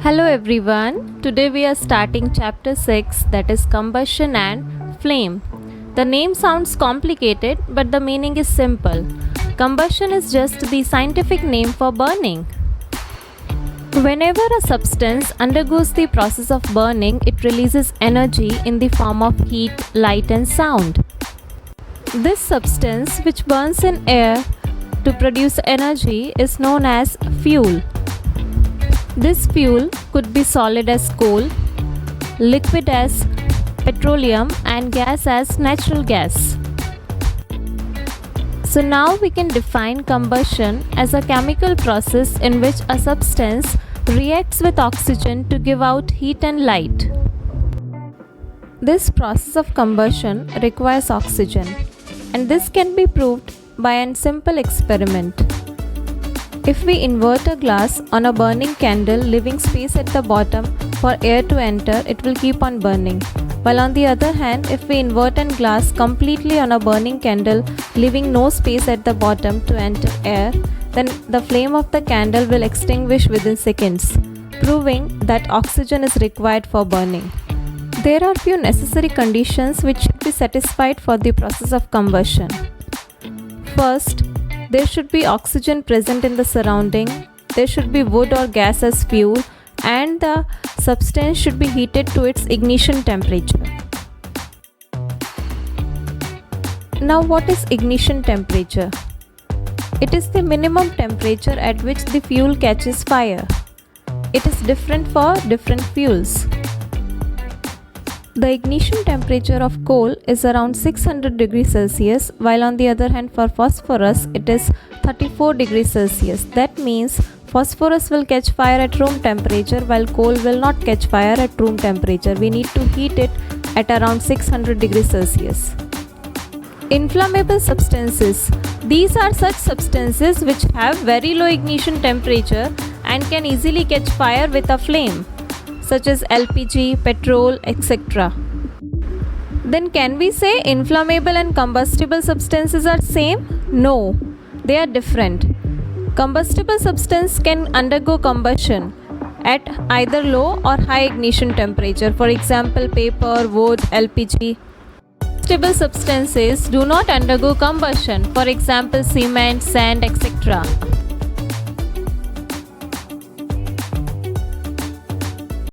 Hello everyone. Today we are starting chapter 6, that is combustion and flame. The name sounds complicated but the meaning is simple. Combustion is just the scientific name for burning. Whenever a substance undergoes the process of burning, it releases energy in the form of heat, light and sound. This substance, which burns in air to produce energy, is known as fuel. This fuel could be solid as coal, liquid as petroleum and gas as natural gas. So now we can define combustion as a chemical process in which a substance reacts with oxygen to give out heat and light. This process of combustion requires oxygen, and this can be proved by a simple experiment. If we invert a glass on a burning candle, leaving space at the bottom for air to enter, it will keep on burning. While on the other hand, if we invert a glass completely on a burning candle, leaving no space at the bottom to enter air, then the flame of the candle will extinguish within seconds, proving that oxygen is required for burning. There are few necessary conditions which should be satisfied for the process of combustion. First, there should be oxygen present in the surrounding, there should be wood or gas as fuel, and the substance should be heated to its ignition temperature. Now, what is ignition temperature? It is the minimum temperature at which the fuel catches fire. It is different for different fuels. The ignition temperature of coal is around 600 degrees Celsius, while on the other hand for phosphorus it is 34 degrees Celsius. That means phosphorus will catch fire at room temperature while coal will not catch fire at room temperature. We need to heat it at around 600 degrees Celsius. Inflammable substances. These are such substances which have very low ignition temperature and can easily catch fire with a flame, such as LPG, petrol, etc. Then can we say inflammable and combustible substances are same? No, they are different. Combustible substance can undergo combustion at either low or high ignition temperature. For example, paper, wood, LPG. Combustible substances do not undergo combustion. For example, cement, sand, etc.